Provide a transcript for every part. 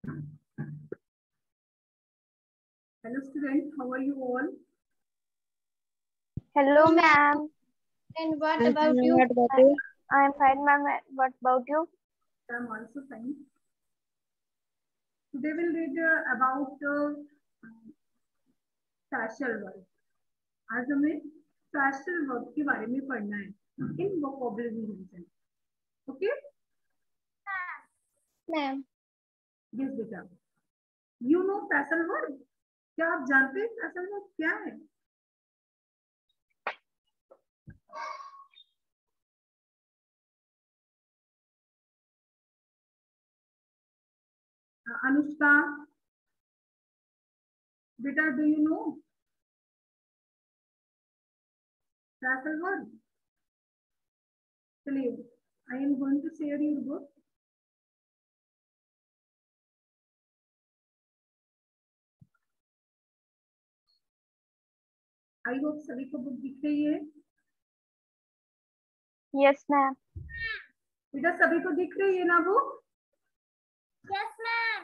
Hello students, how are you all? Hello, ma'am. And what about you? I'm fine, ma'am. What about you? I'm also fine. Today we'll read about special word. आज हमें special word के बारे में पढ़ना है in vocabulary revision. Okay? Ma'am. Yes, बेटा. You know special word? क्या आप जानते हैं special word क्या है? Anushka, बेटा, do you know special word? चलिए, I am going to share your book. I hope सभी को बुक दिख रही है. Yes, ma'am. बेटा सभी को दिख रही है ना बुक? Yes, ma'am.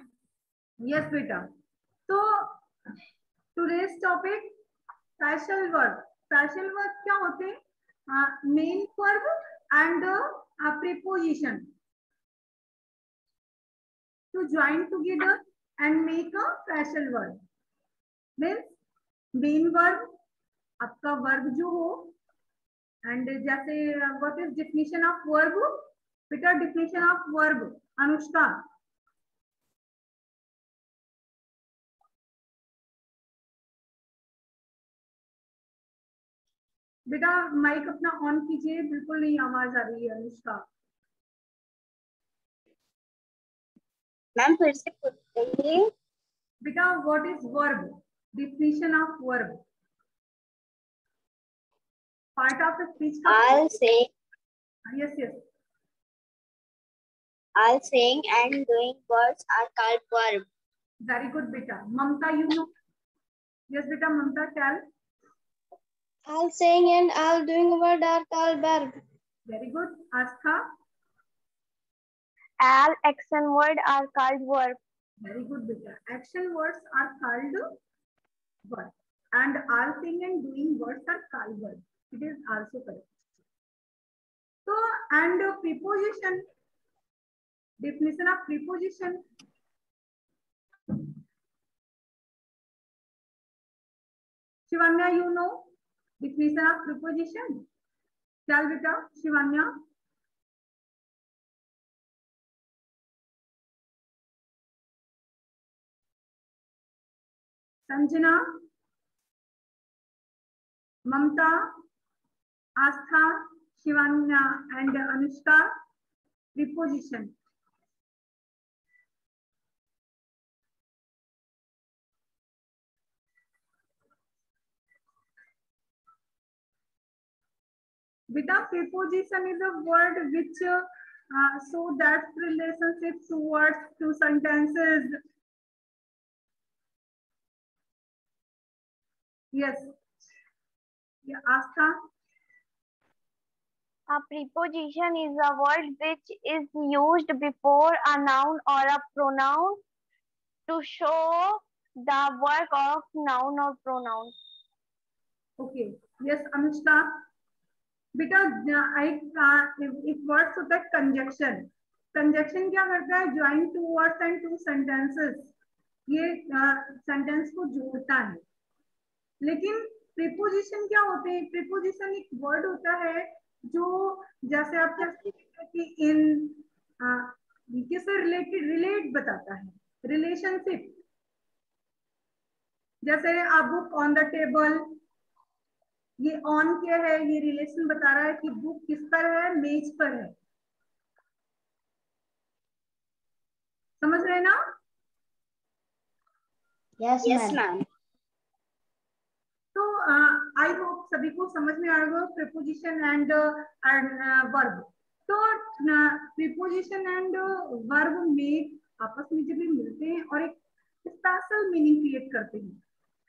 यस बेटा. तो today's topic special verb. Special verb क्या होते हैं? Main verb and preposition to join together and make a special verb. Means main verb आपका वर्ब जो हो, एंड जैसे what is definition of verb? बेटा डेफिनेशन ऑफ वर्ब अनुष्का. बेटा mike अपना ऑन कीजिए, बिल्कुल नहीं आवाज आ रही है अनुष्का. मैम फिर से पूछिए. बेटा what is verb? Definition of verb. Part of speech का. All saying, yes yes. all saying and doing words are called verb. Very good बेटा. Mamta you know. यस बेटा Mamta tell. All saying and all doing word are called verb. Very good. Astha. All action words are called verb. Very good बेटा. Action words are called verb and all thing and doing words are called verb. It is also correct. तो and preposition, definition of preposition. Shivanya, you know definition of preposition? Tell beta Shivanya. Sanjana, Mamta, Astha, Shivanya and Anushka. Preposition. Beta, preposition is a word which show that relationship towards two sentences. Yes. Yeah, Astha. A preposition is a word which is used before a noun or a pronoun to show the work of noun or pronoun. Okay. Yes, Anushka. बेटा एक words होता है conjunction. Conjunction क्या करता है? Join two words and two sentences. ये sentence को जोड़ता है. लेकिन प्रीपोजिशन क्या होते हैं? प्रीपोजिशन एक वर्ड होता है जो जैसे आप कह सकते हैं कि इन किससे रिलेटेड, रिलेट बताता है, रिलेशनशिप. जैसे आप बुक ऑन द टेबल, ये ऑन क्या है? ये रिलेशन बता रहा है कि बुक किस पर है? मेज पर है. समझ रहे ना? Yes, ma'am. तो आई होप सभी को समझ में आएगा प्रीपोजिशन एंड वर्ब. तो प्रीपोजिशन एंड वर्ब में आपस में जब ये मिलते हैं और एक स्पेशल मीनिंग क्रिएट करते हैं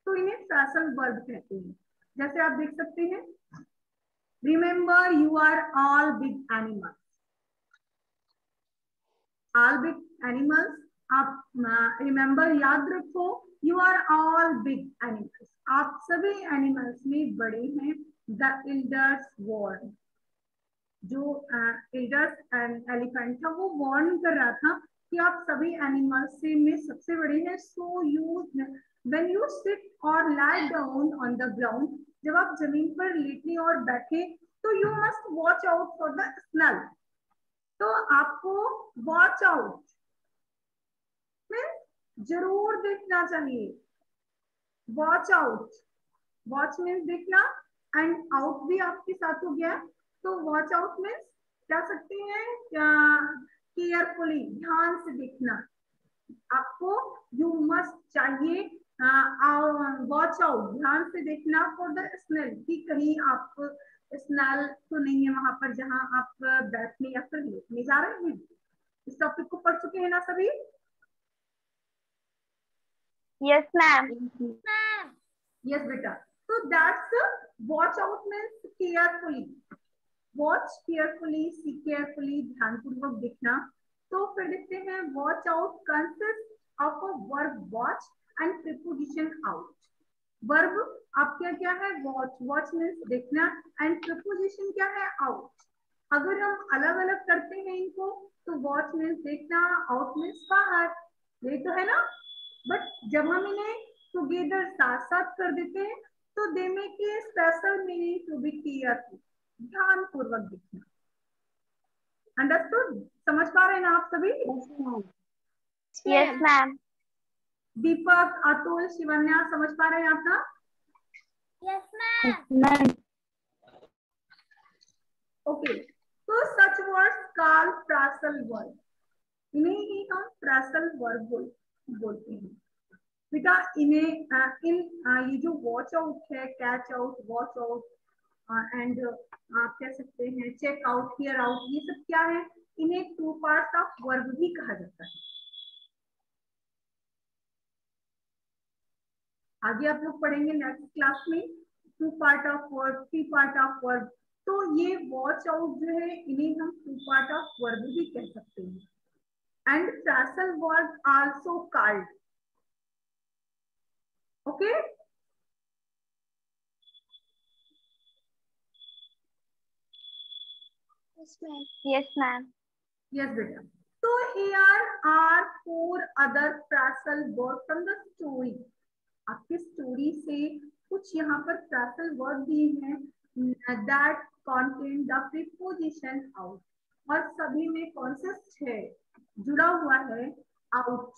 तो इन्हें स्पेशल वर्ब कहते हैं. जैसे आप देख सकते हैं, remember you are all big animals. All big animals, आप रिमेंबर, याद रखो, you are all big animals, आप सभी एनिमल्स में बड़े हैं। द एल्डर्स वार्न, जो एल्डर्स एलिफेंट था वो वार्न कर रहा था कि आप सभी एनिमल्स से में सबसे बड़े हैं। So you when you sit और lie down on the ground, जब आप जमीन पर लेटे और बैठे, तो you must watch out for the smell. तो आपको वॉच आउट जरूर देखना चाहिए। वॉच आउट, वॉच मीन्स देखना, एंड आउट भी आपके साथ हो गया। तो वॉच आउट मीन्स क्या सकते हैं, केयरफुली, ध्यान से देखना। आपको यू मस्ट चाहिए वॉच आउट, ध्यान से देखना फॉर द स्मेल, कि कहीं आप स्मेल तो नहीं है वहां पर जहां आप बैठने या फिर लेटने जा रहे हैं। इस टॉपिक को पढ़ चुके हैं ना सभी? Yes, ma'am. यस बेटा। तो that's watch out means carefully, watch carefully, see carefully, ध्यानपूर्वक देखना। तो फिर देखते हैं, watch out consist of a verb watch and preposition out. Verb आपका क्या है, वॉच, वॉच मीन्स देखना, एंड प्रीपोजिशन क्या है, आउट। अगर हम अलग अलग करते हैं इनको, तो वॉच मीन्स देखना, आउट मीन्स बाहर, यही तो है ना। बट जब हम इन्हें टुगेदर साथ साथ कर देते हैं, तो they make a special meaning to be careful, ध्यान पूर्वक देखना। अंडरस्टूड? समझ पा रहे हैं ना आप सभी? Yes, ma'am. दीपक, अतुल, शिवन्या, समझ पा रहे हैं आप ना? Yes, ma'am. ओके। तो सच वर्ड्स कॉल फ्रासल वर्ड, इन्हें ही हम फ्रासल वर्ड बोलते हैं। बेटा इन्हें ये जो वॉच आउट है, catch out, watch out and आप कह सकते हैं चेक आउट, हियर आउट, ये सब क्या है, इन्हें टू पार्ट्स ऑफ वर्ब भी कहा जाता है। आगे आप लोग पढ़ेंगे नेक्स्ट क्लास में, two part of verb, three part of verb. तो ये वॉच आउट जो है, इन्हें हम टू पार्ट ऑफ वर्ब भी कह सकते हैं। And phrasal verb also called, okay. Yes, ma'am. Yes, ma'am. Yes बेटा। तो here are 4 other phrasal verb from the story. आपकी स्टोरी से कुछ यहाँ पर फ्रासल वर्ब दिए हैं, that contain the preposition out, और सभी में कौन सा है, जुड़ा हुआ है, out.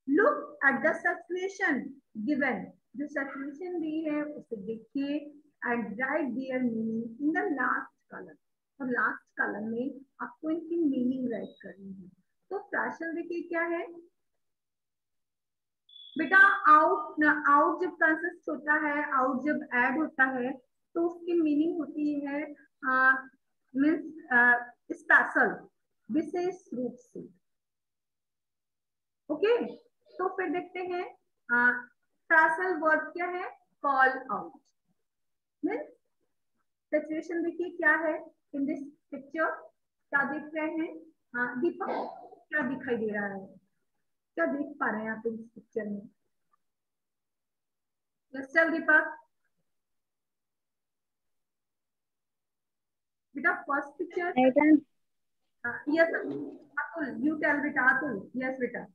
Look at the situation given, जो सिचुएशन दी है उसे देखिए, and write their meaning in the last column, और लास्ट कॉलम में आपको इनकी मीनिंग राइट करनी है। तो फ्रैक्शन देखिए क्या है बेटा, आउट, आउट जब कंसिस्ट होता है, आउट जब ऐड होता है, तो उसकी मीनिंग होती है मीन्स स्पेशल, विशेष रूप से, ओके। तो फिर देखते हैं फ्रैसल वर्ड क्या है, कॉल आउट मीन्स सिचुएशन। देखिए क्या है इन दिस पिक्चर, क्या देख रहे हैं दीपक, क्या दिखाई दे रहा है, क्या देख पा रहे हैं आप इस पिक्चर में? यस चल दीपक। बेटा first picture, yes Atul, you tell बेटा, अतुल, यस बेटा।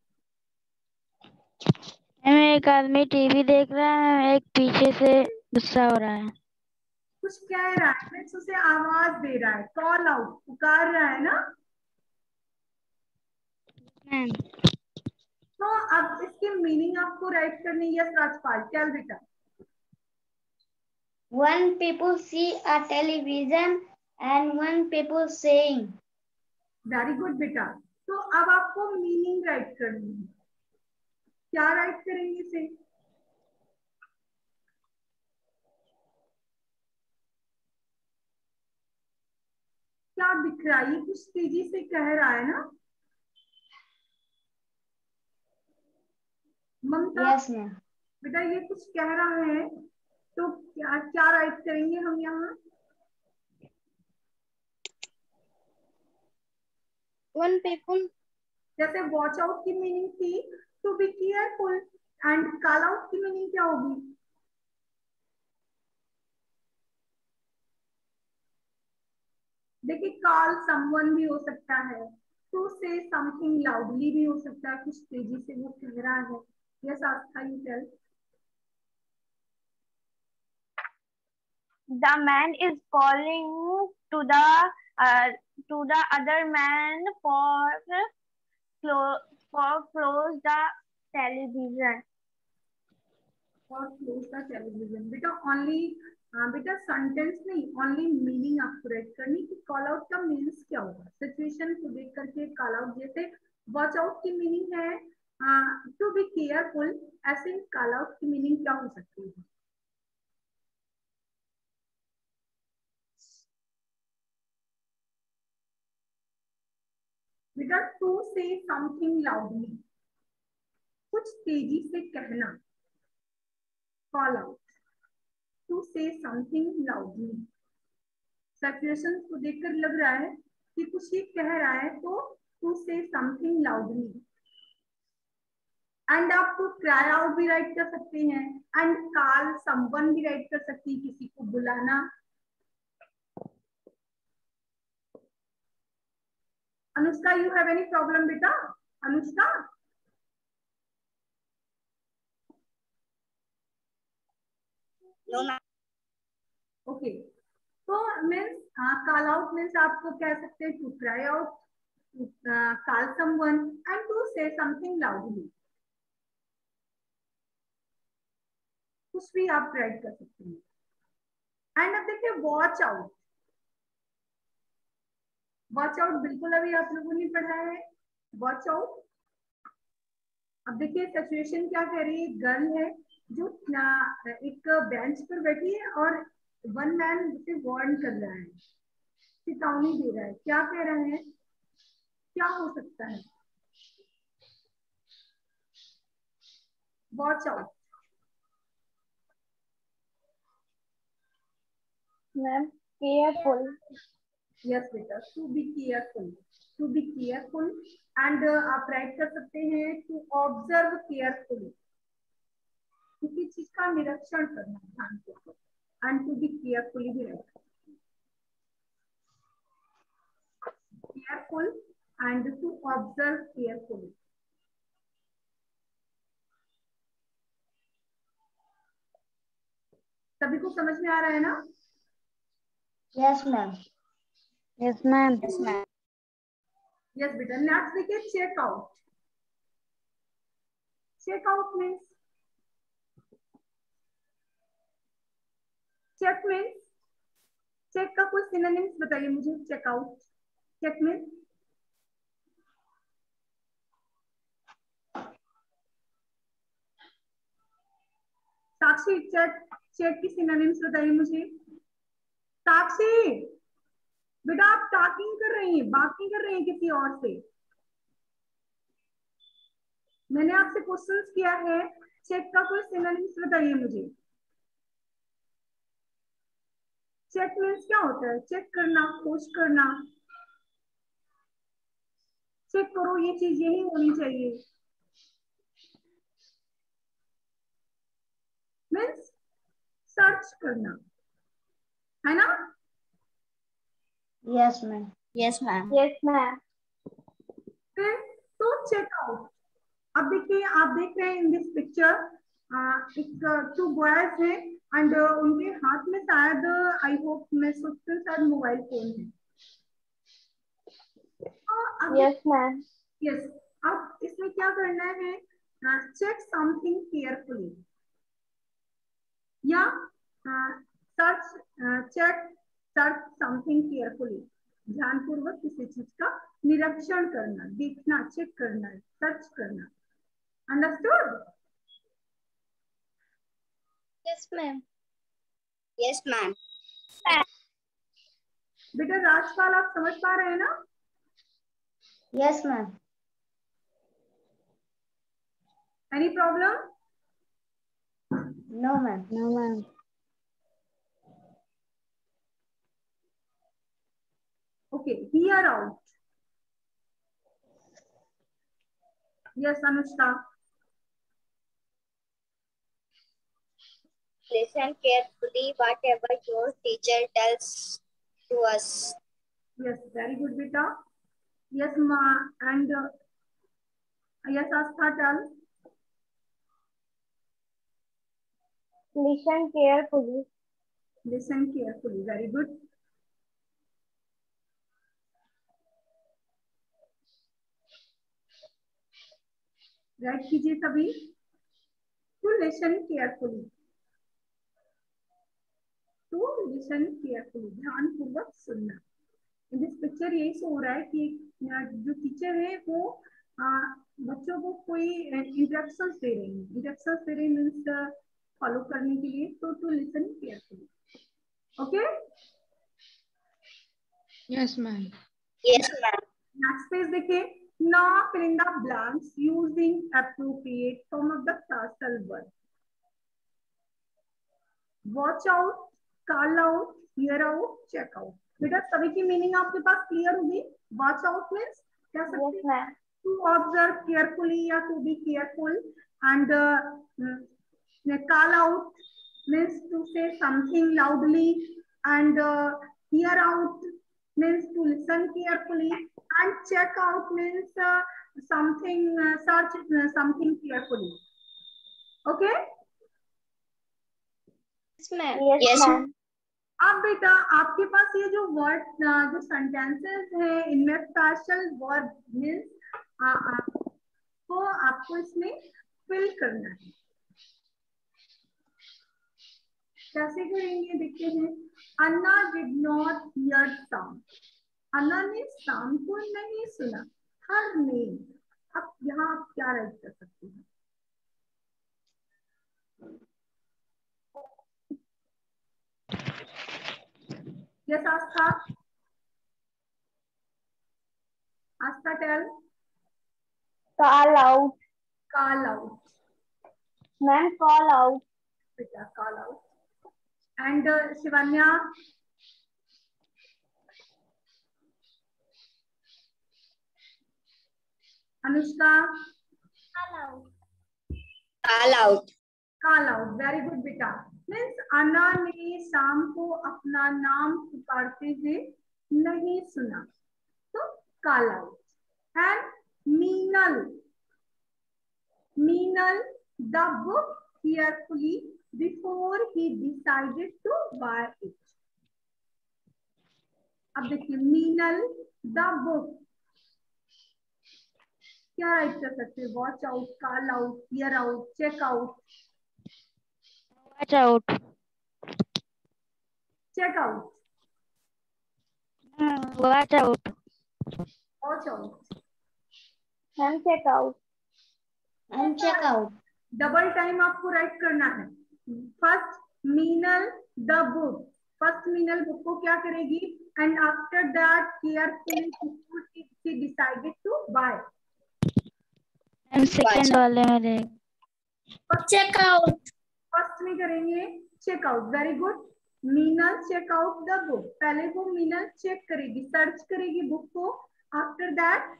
एक आदमी टीवी देख रहा है, एक पीछे से गुस्सा हो रहा है। कुछ कह रहा है मीन्स उसे आवाज दे रहा है, कॉल आउट, पुकार रहा है ना। तो अब इसकी मीनिंग आपको राइट करनी है। यस राजपाल, टेल बेटा। One people see a television and one people saying. Very good बेटा। तो अब आपको मीनिंग राइट करनी है, क्या राइट करेंगे इसे? क्या दिख रहा है, ये कुछ तेजी से कह रहा है ना ममता? Yes, ma'am. बेटा ये कुछ कह रहा है, तो क्या क्या राइट करेंगे हम यहाँ? One people. जैसे वॉच आउट की मीनिंग थी to be careful. And call out की मीनिंग क्या होगी? देखिए कॉल समवन भी हो सकता है, टू से समथिंग लाउडली भी हो सकता है, कुछ तेजी से वो कह रहा है। Yes Astha, you tell. The man is calling to the other man close the television. और क्लोज द टेलीविजन। बेटा ओनली, बेटा सेंटेंस नहीं, ओनली मीनिंग आपको राइट करनी कि कॉल आउट का मीन्स क्या होगा। सिचुएशन को देख करके कॉल आउट, जैसे वॉच आउट की मीनिंग है टू बी केयरफुल, ऐसे कॉल आउट की मीनिंग क्या हो सकती है? बेटा टू से समथिंग लाउडली, कुछ तेजी से कहना, call out to say something loudly. Situation को देखकर लग रहा है कि कुछ ही कह रहा है, तो to say something loudly. And आप क्राई आउट भी राइट कर सकते हैं, एंड कॉल समवन भी राइट कर सकती है, किसी को बुलाना। Anushka, you have any problem बेटा? Anushka, No, ma'am. ओके। तो मीन्स कॉल आउट मीन्स आपको कह सकते हैं to cry out, to call someone, and to say something loudly. कुछ भी आप राइट कर सकते हैं। एंड अब देखिए वॉच आउट। वॉच आउट बिल्कुल अभी आप लोगों ने पढ़ा है, वॉच आउट। अब देखिए सिचुएशन क्या कह रही है, गर्ल है जो एक बेंच पर बैठी है और वन मैन उसे वार्न कर रहा है, चेतावनी दे रहा है। क्या कह रहा है, क्या हो सकता है? Watch out. Ma'am, careful. Yes बेटा, to be careful, to be careful. And आप राइट कर सकते हैं टू ऑब्जर्व केयरफुली, किसी चीज का निरीक्षण करना ध्यान से। एंड टू बी केयरफुली भी right, careful and to observe carefully. सभी को समझ में आ रहा है ना? Yes, ma'am. Yes ma'am. Yes, ma'am. Yes बेटा। नेक्स्ट देखिए check out. Check out means, check means, check का कोई सिनोनिम्स बताइए मुझे। Check out, check means, Sakshi check, check की सिनोनिम्स बताइए मुझे। साक्षी बेटा आप टॉकिंग कर रही हैं, बात नहीं कर रही हैं किसी और से। मैंने आपसे क्वेश्चंस किया है, चेक का कोई सिनोनिम्स बताइए मुझे। चेक मीन्स क्या होता है? चेक करना, खोज करना। चेक करो ये चीज यही होनी चाहिए, मीन्स सर्च करना, है ना? Yes, ma'am. Yes, ma'am. Yes, ma'am. फिर तो चेक आउट। अब देखिए आप देख रहे हैं इन दिस पिक्चर एक टू बॉयज हैं एंड उनके हाथ में शायद, आई होप मैं सोचती हूँ शायद मोबाइल फोन है। अब Yes, ma'am. यस, अब इसमें क्या करना है, चेक समथिंग केयरफुली, या search, check search something carefully, ध्यानपूर्वक किसी चीज का निरीक्षण करना, देखना, चेक करना, सर्च करना। Understood? Yes, ma'am. Yes, ma'am. बेटा राजपाल आप समझ पा रहे हैं ना? Yes, ma'am. Any problem? No, ma'am. No ma'am. Okay, hear out. Yes Anushka. Listen carefully whatever your teacher tells to us. Yes, very good, beta. Yes, ma, and yes, Astha, tell. Listen carefully. Listen carefully. Very good. Right कीजिए सभी. To listen carefully. To listen carefully. ध्यान पूर्वक सुनना. In this picture यही show हो रहा है कि जो टीचर है वो बच्चों को कोई इंस्ट्रक्शंस दे रही है. इंस्ट्रक्शंस दे रही मीन्स फॉलो करने के लिए. तो to listen carefully. Okay. Yes ma'am. Yes, ma'am. Next page देखिए. Now fill in the blanks using appropriate form of the classal word. Watch out, call out, hear out, check out. बेटा सभी की meaning आपके पास clear होगी. Watch out means क्या सकते Yes, ma'am. To observe carefully या to be careful. And call out means to say something loudly. And hear out means to listen carefully. And check out means something search something carefully. Okay. Yes, ma'am. Yes, ma'am. अब बेटा आपके पास ये जो word जो sentences है इनमें special verb means तो आपको इसमें फिल करना है. कैसे करेंगे देखते हैं. Anna did not hear sound. Anna ने साउंड को नहीं सुना. Her name. अब यहाँ आप क्या राइट कर सकते हैं. Yes Astha. Astha tell. Call out. Call out. Ma'am, call out. बेटा call out. And Shivanya. Anushka. Call out. Call out. Very good बेटा. मीन्स अन्ना ने शाम को अपना नाम पुकारते हुए नहीं सुना. तो call out. And Meenal. Meenal the book carefully before he decided to buy it. अब देखिए मीनल द बुक क्या राइट कर सकते हैं. Watch out, call out, hear out, check out. Watch out. Check out. Watch out. Watch out. Ma'am, check out. And check out. Double time आपको write करना है. First Meenal the book. First Meenal book को क्या करेगी. And after that carefully decided to buy. And second वाले में रहेगा Check out. First में करेंगे check out. Very good. Meenal check out the book. पहले वो मीनल चेक करेगी, सर्च करेगी बुक को. After that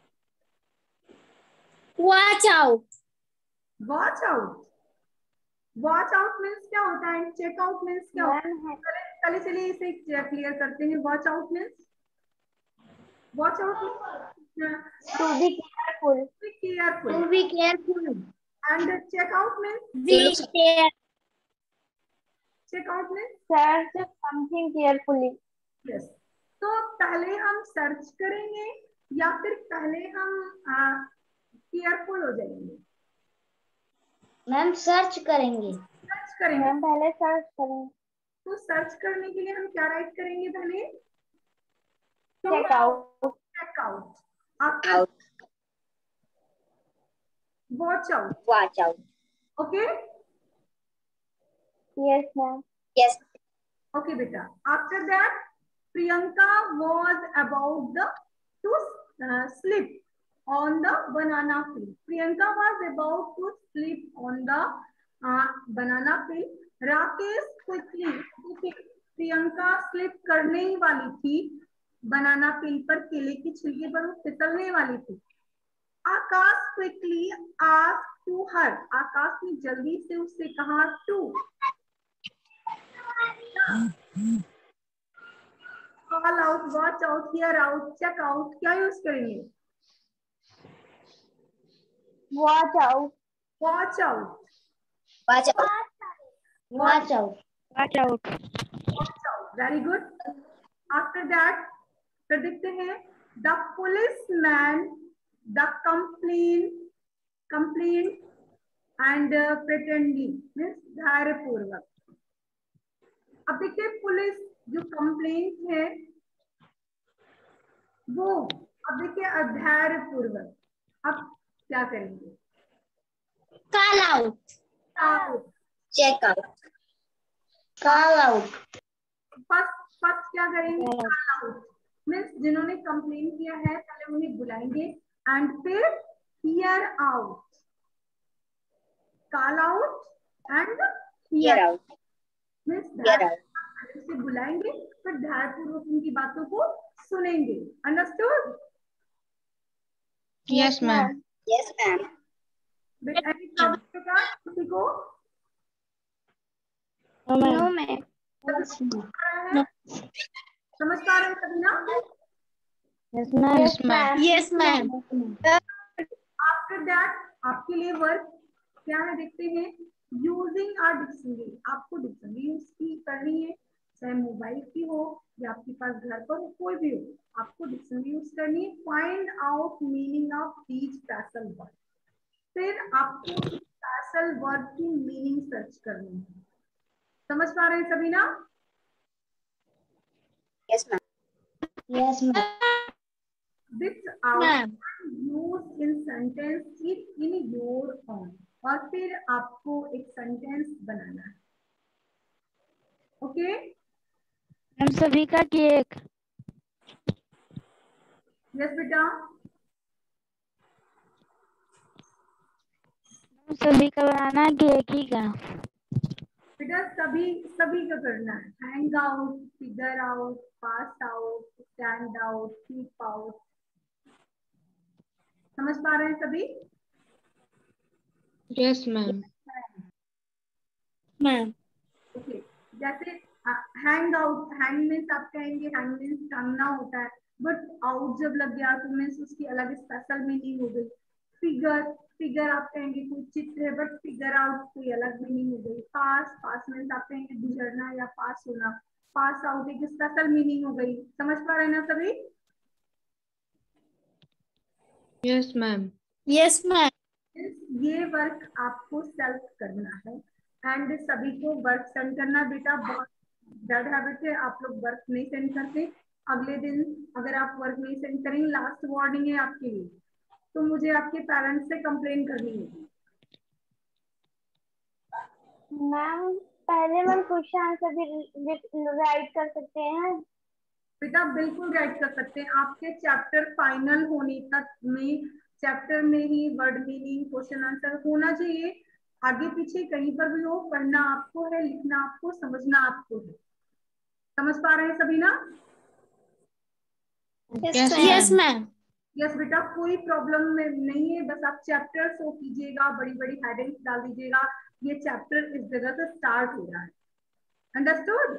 Watch out. Watch out. Watch out means क्या होता है. चेक आउट मीन्स क्या होता है. पहले चलिए इसे क्लियर करते हैं. Watch out means watch out To be careful. Careful. To be careful. And check out means Be careful. Check out means Search something carefully. Yes. तो पहले हम सर्च करेंगे या फिर पहले हम केयरफुल हो जाएंगे. मैम सर्च करेंगे. सर्च करेंगे. Ma'am, पहले search करें. तो सर्च करने के लिए हम क्या राइट करेंगे पहले. Check out. Check out. After Out. Watch out. Watch out. Okay. Yes, ma'am. Yes. Okay, beta. After that, Priyanka was about to sleep on the banana peel. Priyanka was about to sleep on the banana peel. Rakesh quickly. Priyanka slip करने ही वाली थी बनाना पील पर. केले की छिलके पर वो फिसलने वाली थी. Akash quickly asked to her. Akash ने जल्दी से उससे कहा to call out, watch out, hear out, check out, क्या यूज करेंगे? watch out, watch out, Watch out. Watch out. Watch out. Watch out, very good. After that फिर देखते हैं the police man, the complain and pretending means धैर्यपूर्वक। अब देखिए police जो complaint है वो, अब देखिए अधैर्यपूर्वक, अब क्या करेंगे? Call out. Out, Check out. Call out. First क्या करेंगे? कॉल आउट मीन्स जिन्होंने कंप्लेन किया है पहले उन्हें बुलाएंगे एंड फिर here out, call out and Hear out. Means Hear out. से बुलाएंगे फिर ध्यानपूर्वक उनकी बातों को सुनेंगे। Understood? Yes, ma'am. Yes, ma'am. Any problem बेटा किसी को? No, ma'am. समझ पा रहे हैं सभी ना? Yes, ma'am. yes ma'am, Yes, ma'am. After that आपके लिए वर्क क्या है देखते हैं। यूजिंग आर डिक्शनरी, आपको डिक्शनरी यूज की करनी है, चाहे मोबाइल की हो या आपके पास घर पर हो, कोई भी हो, आपको डिक्शनरी यूज करनी है। Find out meaning of each special word, फिर आपको स्पेशल वर्ड की मीनिंग सर्च करनी है। समझ पा रहे हैं सभी ना? Yes, ma'am. Yes, ma'am. This outline use in sentence it in your own, और फिर आपको एक सेंटेंस बनाना है। ओके? हम सभी का केक। यस बेटा, हम सभी का बनाना केक ही का। बेटा सभी का करना है। Hang out, figure out, pass out, stand out, keep out. समझ पा रहे हैं सभी? Yes, ma'am. Ma'am. ओके, जैसे हैंग आउट, हैंग मीन्स आप कहेंगे हैंग मीन्स टांगना होता है, बट आउट जब लग गया तो मीन्स उसकी अलग स्पेशल मीनिंग हो गई। फिगर आप कहेंगे कोई चित्र है, बट फिगर आउट कोई अलग मीनिंग हो गई। पास मीन्स आप कहेंगे गुजरना या पास होना, पास आउट एक स्पेशल मीनिंग हो गई। समझ पा रहे हैं ना सभी? Yes, ma'am. Yes, ma'am. ये वर्क आपको सेल्फ करना है एंड सभी को वर्क सेंड करना। बेटा बहुत बैड हैबिट है, आप लोग वर्क नहीं सेंड करते। अगले दिन अगर आप वर्क नहीं सेंड करेंगे, लास्ट वार्निंग है आपके लिए, तो मुझे आपके पेरेंट्स से कंप्लेन करनी होगी। मैम पहले मैम क्वेश्चन आंसर भी राइट कर सकते हैं? बेटा बिल्कुल राइट कर सकते हैं। आपके चैप्टर फाइनल होने तक में चैप्टर में ही वर्ड मीनिंग क्वेश्चन आंसर होना चाहिए। आगे पीछे कहीं पर भी हो, पढ़ना आपको है, लिखना आपको, समझना आपको है। समझ पा रहे हैं सभी ना? Yes, ma'am. यस बेटा, कोई प्रॉब्लम नहीं है, बस आप चैप्टर शो कीजिएगा, बड़ी बड़ी हेडिंग्स डाल दीजिएगा, ये चैप्टर इस जगह से स्टार्ट हो रहा है। Understood?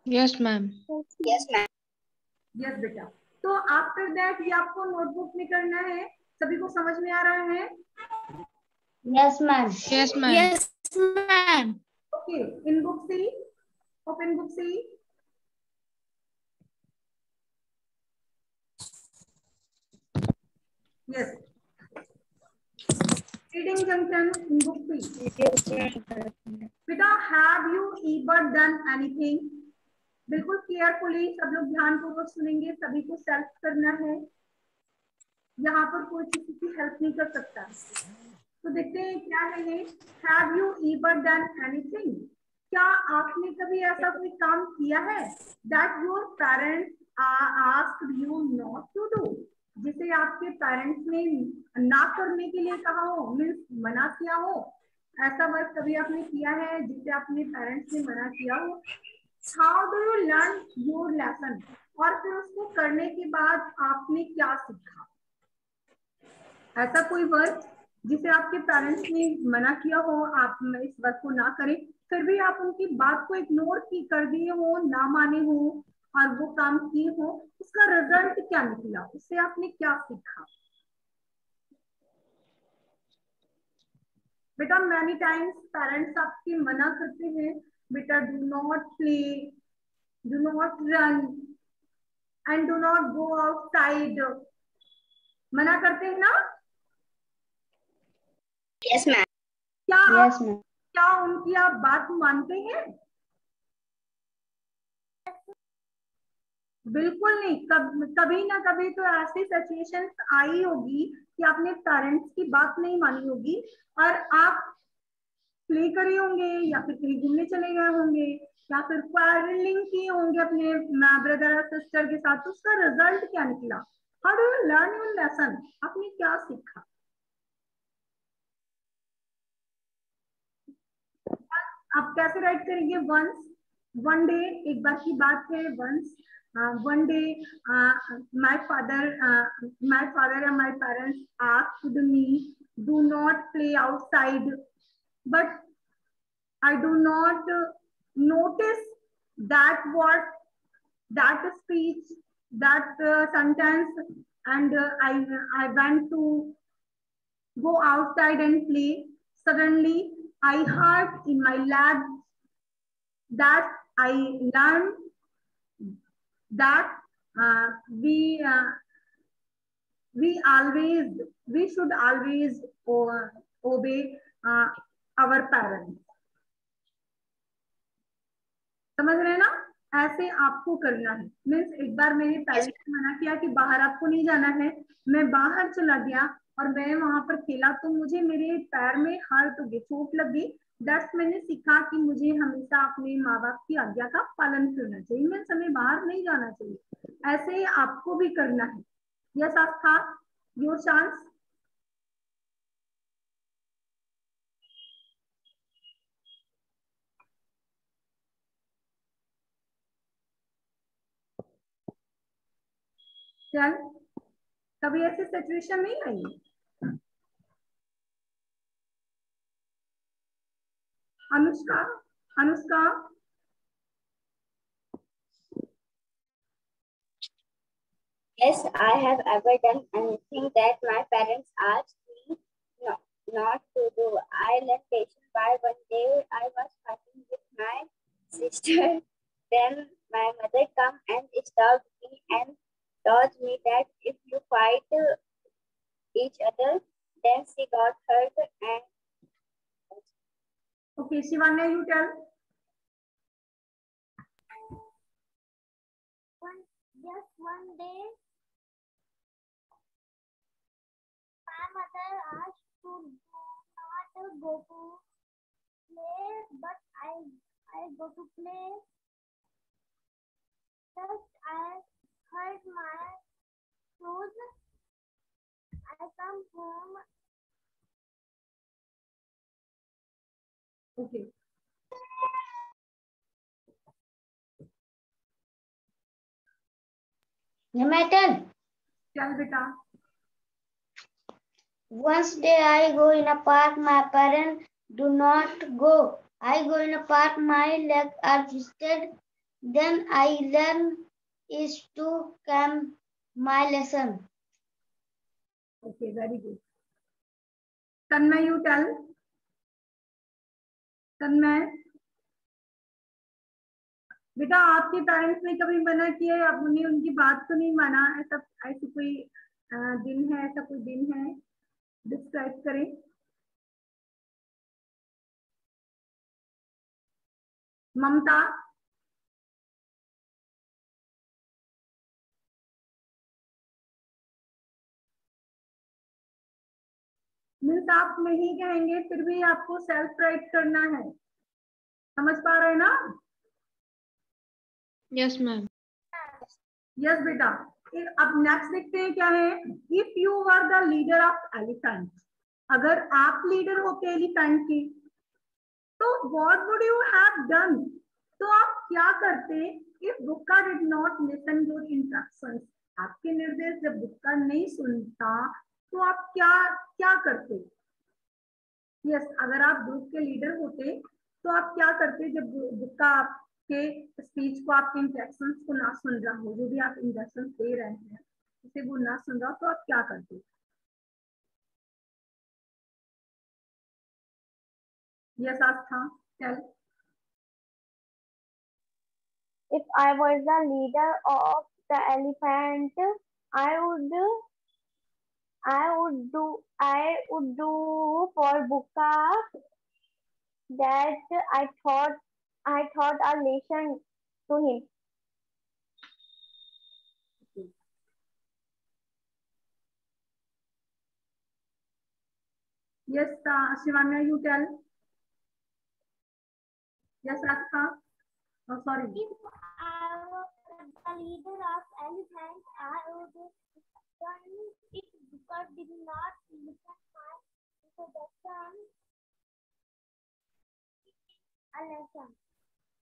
Yes, ma'am. Yes, ma'am. Yes बेटा, तो आफ्टर दैट ये आपको नोटबुक में करना है। सभी को समझ में आ रहा है? Yes, ma'am. Yes, ma'am. Yes, ma'am. Okay, in book से ही, ओपन बुक से ही। Yes, reading junction in book से। बेटा have you ever done anything? बिल्कुल केयरफुली सब लोग ध्यानपूर्वक सुनेंगे, सभी को सेल्फ करना है। यहाँ पर कोई किसी की हेल्प नहीं कर सकता। तो देखते हैं क्या है ये। Have you ever done anything? क्या आपने कभी ऐसा कोई काम किया है that your parents asked you not to do, जिसे आपके पेरेंट्स ने ना करने के लिए कहा हो, मीन्स मना किया हो? ऐसा वर्क कभी आपने किया है जिसे आपने पेरेंट्स ने मना किया हो? How do you learn your lesson? और फिर उसको करने के बाद आपने क्या सीखा? ऐसा कोई वर्क जिसे आपके पेरेंट्स ने मना किया हो, आप इस वर्क को ना करें, फिर भी आप उनकी बात को इग्नोर की कर दिए हो, ना माने हो और वो काम किए हो, उसका रिजल्ट क्या निकला, उससे आपने क्या सीखा? बेटा मैनी टाइम्स पेरेंट्स आपके मना करते हैं, बेटा do not play, do not run and do not go outside, मना करते हैं ना? Yes ma'am. क्या यस मैम। क्या उनकी आप बात मानते हैं? बिल्कुल नहीं। कभी ना कभी तो ऐसी सिचुएशन आई होगी कि आपने पेरेंट्स की बात नहीं मानी होगी और आप प्ले करे होंगे या फिर कहीं घूमने चले गए होंगे या फिर क्वारलिंग किए होंगे अपने ब्रदर और सिस्टर के साथ, तो उसका रिजल्ट क्या निकला? How do you learn your lesson? आपने क्या सीखा? आप कैसे राइट करेंगे? वंस, वन डे, एक बार की बात है। Once, one day, my father and my parents asked me, do not play outside, but I do not notice that word, that speech, that sentence, and I went to go outside and play. Suddenly I heard in my leg that I learned that uh, we uh, we should always obey our parents. समझ रहे हैं ना? ऐसे आपको करना है। Means एक बार मेरे पेरेंट्स ने मना किया कि बाहर आपको नहीं जाना है, मैं बाहर चला गया और मैं वहां पर खेला तो मुझे मेरे पैर में हर्ट हो गई, चोट लग गई। दैट्स मैंने सीखा कि मुझे हमेशा अपने माँ बाप की आज्ञा का पालन करना चाहिए, मीन्स हमें बाहर नहीं जाना चाहिए। ऐसे ही आपको भी करना है। Yes Aastha, your chance. चल, कभी ऐसी सिचुएशन नहीं आई? Anushka, Anushka, Yes, I have ever done anything that my parents asked me not to do. I learned patience by one day I was fighting with my sister. Then my mother come and stopped me and taught me that if you fight each other, then she got hurt and okay, Shivanya, you tell. One day, my mother asked to not go to play, but I go to play. First, I hurt my shoes. I come home. Okay. my turn. चल बेटा। Once day I go in a park, my parents do not go. I go in a park, my legs are twisted. Then I learn is to calm my lesson. Okay, very good. Tanmay, you tell. तन्मय, बेटा आपके parents ने कभी मना किया है, आपने उनकी बात तो नहीं माना? ऐसा ऐसी कोई दिन है, ऐसा कोई दिन है? डिस्क्राइब करें। ममता, मीन्स आप नहीं कहेंगे फिर भी आपको सेल्फ राइट करना है, समझ पा रहे हैं ना? Yes ma'am. यस बेटा। अब नेक्स्ट देखते हैं क्या है। If you are the leader of elephant, अगर आप लीडर होते एलिफेंट के, तो what would you have done? तो आप क्या करते? If Bukka did not listen your instructions, आपके निर्देश जब बुक्का नहीं सुनता तो आप क्या क्या करते? यस, अगर आप ग्रुप के लीडर होते तो आप क्या करते जब बुक्का आपके स्पीच को, आपके इंटरेक्शन को ना सुन रहा हो, जो भी आप इंटरेक्शन दे रहे हैं उसे वो ना सुन रहा हो, तो आप क्या करते? Yes Astha, tell. If I was the leader of the elephant, I would do for Buka that I taught a lesson to him. Yes, Shivanya, you tell. Yes, Astha. Oh, sorry. If I was the leader of elephant, I would turn it because did not listen my introduction a lesson.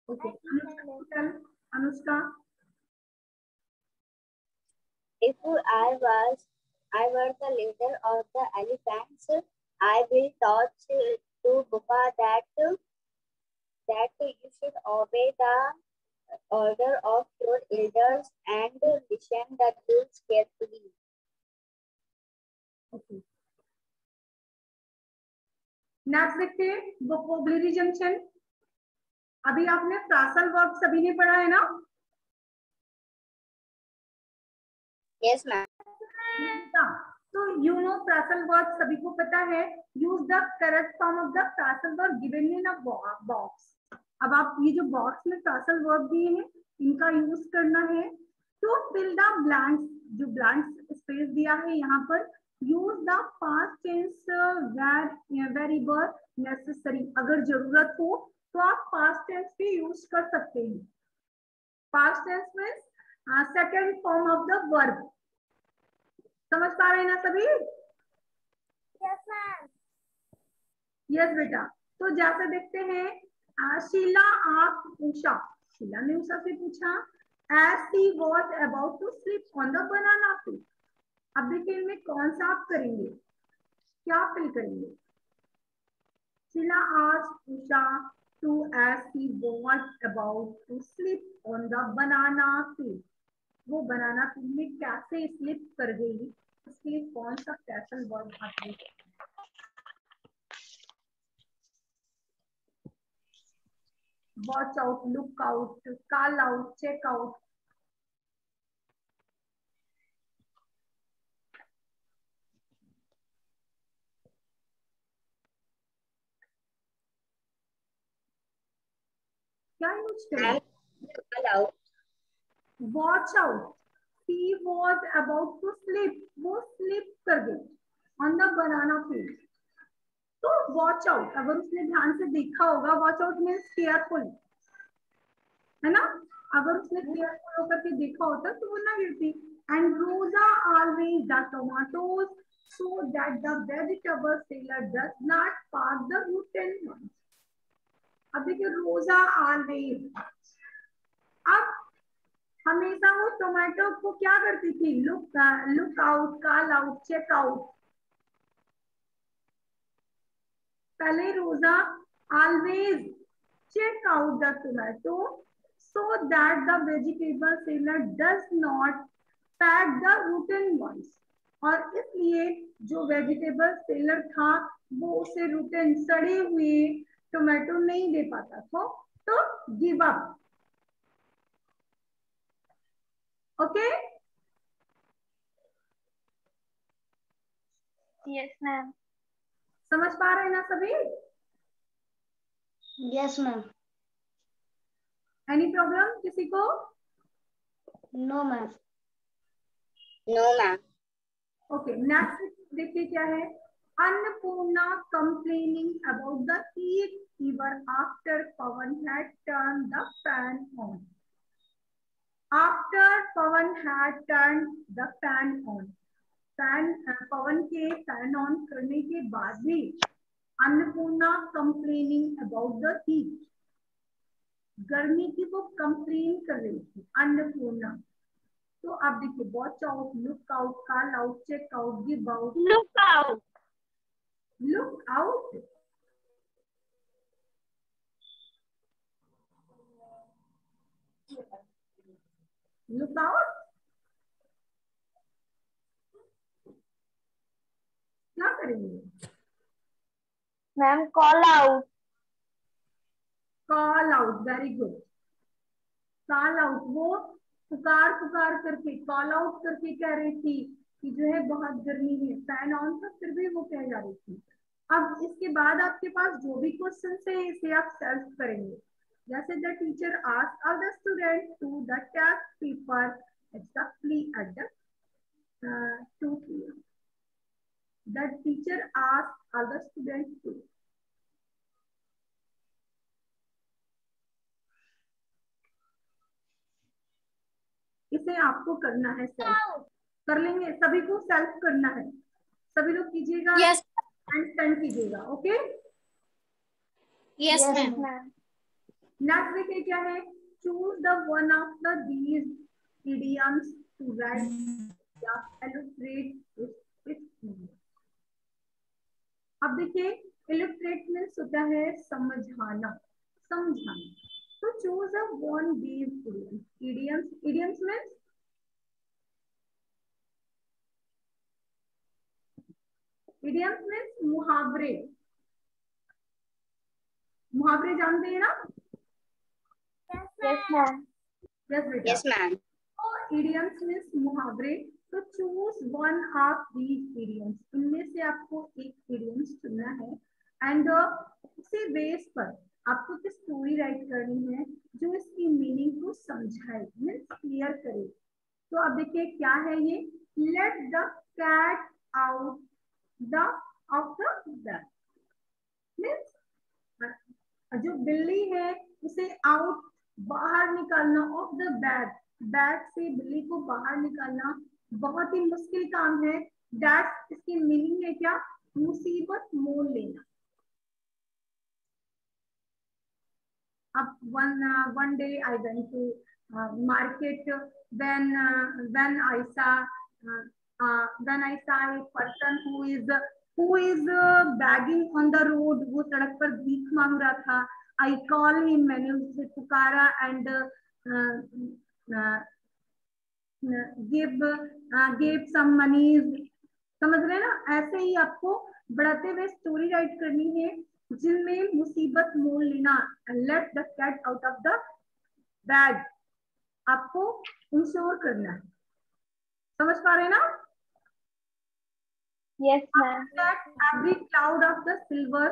Okay. Anushka, tell. Anushka. If I were the leader of the elephants, I will teach to Buka that you should obey the order of your elders and listen the rules carefully. Okay. Next देखते हैं vocabulary junction. अभी आपने फ्रासल verb सभी ने पढ़ा है ना? Yes, ma'am. तो यू नो फ्रासल वर्ब सभी को पता है। Use the correct form of the phrasal verb given in a box. अब आप ये जो बॉक्स में फ्रासल वर्ब दिए हैं इनका यूज करना है टू फिल द ब्लैंक्स। जो ब्लैंक्स स्पेस दिया है यहाँ पर use the past tense variable necessary. अगर जरूरत हो तो आप पास्ट टेंस भी यूज कर सकते हैं। Past tense means second form of the verb. समझ पा रहे हैं ना सभी? Yes, ma'am. यस बेटा। तो जैसे देखते हैं शीला आस्क्ड उषा। शीला ने उषा से पूछा as she was about to slip on the banana peel। अब देखिए इनमें कौन सा आप करेंगे, क्या फिल करेंगे? Sheila asked Usha to as she was about to slip on the banana peel। वो बनाना पील में कैसे स्लिप कर गई, उसके लिए कौन सा फ्रेसल वर्ब आप यूज करते हैं? Watch out, look out, call out, check out. क्या यूज करें? Watch out. He was about to slip। वो स्लिप कर गई on the banana peel। तो वॉच आउट अगर उसने ध्यान से देखा होगा, वॉच आउट मीन्स केयरफुल, है ना? अगर उसने केयरफुल होकर के देखा होता तो वो ना गिरती। एंड रोजा always the tomatoes so that the vegetable seller does not pack the rotten ones। अब देखिए रोजा ऑलवेज, अब हमेशा वो टोमेटो को क्या करती थी? Look out, call out, check out. पहले Roja always check out the tomato so that the vegetable seller does not pack the rotten ones। और इसलिए जो वेजिटेबल सेलर था वो उसे रूटन सड़े हुए टोमेटो नहीं दे पाता था, तो give up. Okay? Yes, ma'am. समझ पा रहे हैं ना सभी? Yes ma'am. एनी प्रॉब्लम किसी को? No ma'am. No, ma'am. Okay, next देखिए क्या है। Annapurna complaining about the heat fever after Pavan had turn the fan on. After Pavan had turn the fan on. Fan Pavan के फैन ऑन करने के बाद भी Annapurna complaining about the heat. गर्मी की वो कंप्लेन कर रही थी अन्नपूर्णा। तो आप देखिए watch out, look out, call out, check out, give out. Look out. Look out look out, क्या करेंगे? Ma'am call out. Call out, very good. Call out, वो पुकार पुकार करके कॉल आउट करके कह रही थी कि जो है बहुत गर्मी है, फैन ऑन था फिर भी वो कह जा रही थी। अब इसके बाद आपके पास जो भी क्वेश्चन है इसे आप सेल्फ करेंगे। जैसे the teacher asked all the student to the test paper exactly at the 2 p.m. The teacher asked all the students to इसे आपको करना है सेल्फ। कर लेंगे, सभी को सेल्फ करना है, सभी लोग कीजिएगा। यस एंड सेंड कीजिएगा। Okay, yes Yes, ma'am. ma'am. Next देखिए क्या है, choose the one of the these idioms to write या illustrate its। अब देखिए illustrate मीन्स होता है समझाना, समझाना। तो choose a one these idioms। idioms means मुहावरे। मुहावरे जानते हैं ना? Yes, ma'am. यस बेटा। Yes, ma'am. idioms मीन्स मुहावरे। तो choose one of these idioms, इनमें से आपको एक idioms चुनना है एंड उसी बेस पर आपको एक स्टोरी राइट करनी है जो इसकी मीनिंग को समझाए, मीन्स क्लियर करे। तो अब देखिए क्या है ये, let the cat out the of the bag. मीन्स जो बिल्ली है उसे आउट, बाहर निकालना, ऑफ द बैग, बैग से बिल्ली को बाहर निकालना बहुत ही मुश्किल काम है। दैट इसकी मीनिंग है क्या, मुसीबत मोल लेना। अब one day I went to market, when I saw a person who is begging on the road, वो सड़क पर भीख मांग रहा था। I call him, मैंने उसे पुकारा and give some money। समझ रहे हैं ना? ऐसे ही आपको बढ़ाते हुए स्टोरी राइट करनी है जिनमें मुसीबत मोल लेना। Let the cat out of the bag आपको इंश्योर करना है। समझ पा रहे हैं ना? Yes, ma'am. Every cloud of the silver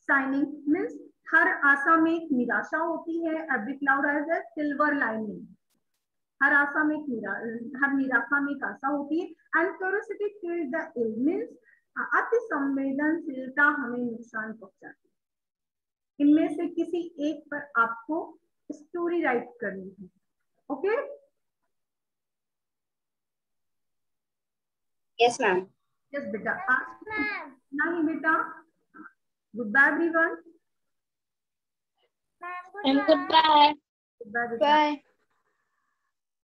shining means हर आशा में एक निराशा होती है। Every cloud has a silver lining, हर आशा में हर निराशा में एक आशा होती है। And curiosity kills the ill means अति संवेदनशीलता हमें नुकसान पहुंचाती है। इनमें से किसी एक पर आपको स्टोरी राइट करनी है। ओके? Yes, ma'am. यस बेटा। नहीं बेटा, good bye everyone. Goodbye. Good bye बेटा। Bye.